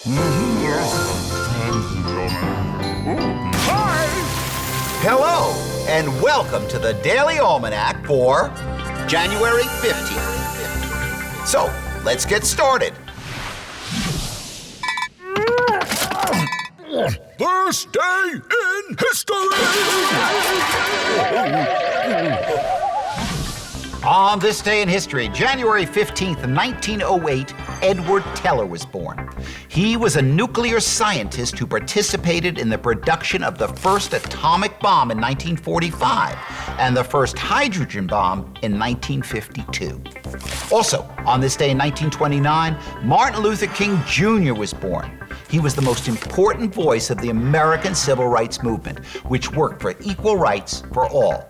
Hi! Hello, and welcome to the Daily Almanac for January 15th. So, let's get started. This day in history! On this day in history, January 15th, 1908, Edward Teller was born. He was a nuclear scientist who participated in the production of the first atomic bomb in 1945 and the first hydrogen bomb in 1952. Also, on this day in 1929, Martin Luther King Jr. was born. He was the most important voice of the American Civil Rights Movement, which worked for equal rights for all.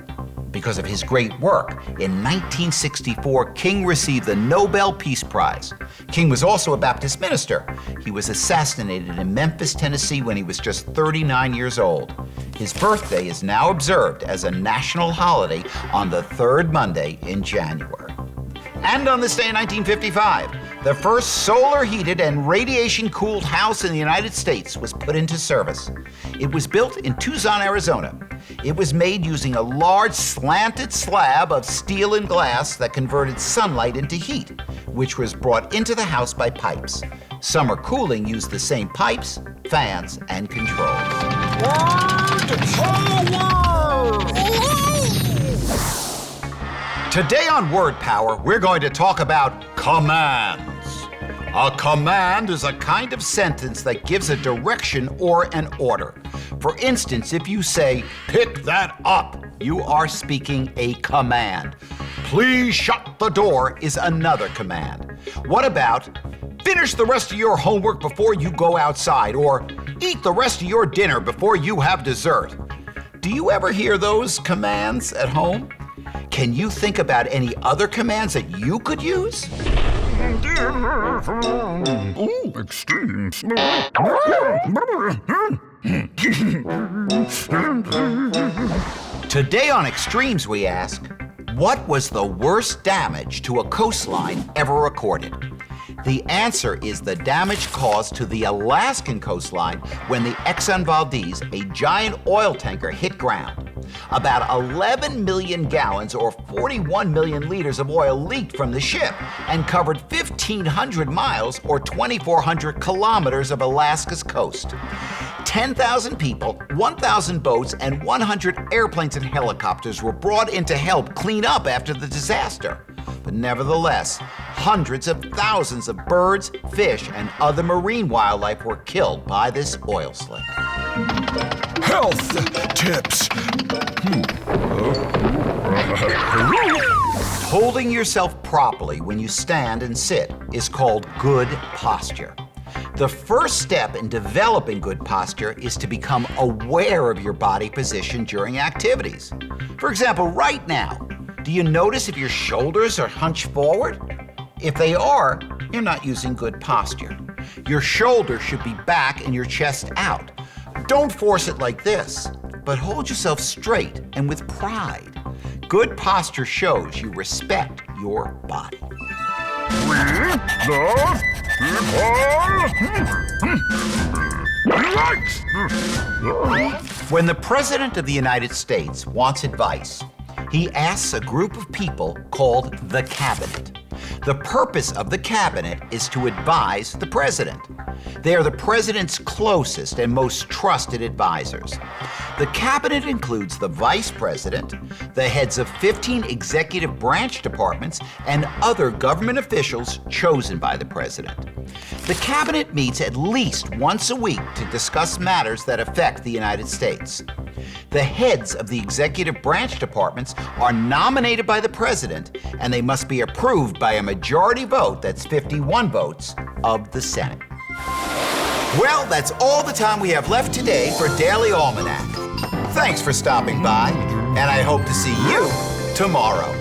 Because of his great work, in 1964, King received the Nobel Peace Prize. King was also a Baptist minister. He was assassinated in Memphis, Tennessee when he was just 39 years old. His birthday is now observed as a national holiday on the third Monday in January. And on this day in 1955, the first solar-heated and radiation-cooled house in the United States was put into service. It was built in Tucson, Arizona. It was made using a large slanted slab of steel and glass that converted sunlight into heat, which was brought into the house by pipes. Summer cooling used the same pipes, fans, and controls. Today on Word Power, we're going to talk about commands. A command is a kind of sentence that gives a direction or an order. For instance, if you say, "Pick that up," you are speaking a command. "Please shut the door" is another command. What about, "Finish the rest of your homework before you go outside," or "Eat the rest of your dinner before you have dessert"? Do you ever hear those commands at home? Can you think about any other commands that you could use? Extremes. Today on Extremes, we ask, what was the worst damage to a coastline ever recorded? The answer is the damage caused to the Alaskan coastline when the Exxon Valdez, a giant oil tanker, hit ground. About 11 million gallons or 41 million liters of oil leaked from the ship and covered 1,500 miles or 2,400 kilometers of Alaska's coast. 10,000 people, 1,000 boats, and 100 airplanes and helicopters were brought in to help clean up after the disaster. But nevertheless, hundreds of thousands of birds, fish, and other marine wildlife were killed by this oil slick. Health tips. Holding yourself properly when you stand and sit is called good posture. The first step in developing good posture is to become aware of your body position during activities. For example, right now, do you notice if your shoulders are hunched forward? If they are, you're not using good posture. Your shoulders should be back and your chest out. Don't force it like this, but hold yourself straight and with pride. Good posture shows you respect your body. When the President of the United States wants advice, he asks a group of people called the Cabinet. The purpose of the Cabinet is to advise the President. They are the President's closest and most trusted advisors. The Cabinet includes the Vice President, the heads of 15 executive branch departments, and other government officials chosen by the President. The Cabinet meets at least once a week to discuss matters that affect the United States. The heads of the executive branch departments are nominated by the President, and they must be approved by a majority vote, that's 51 votes, of the Senate. Well, that's all the time we have left today for Daily Almanac. Thanks for stopping by, and I hope to see you tomorrow.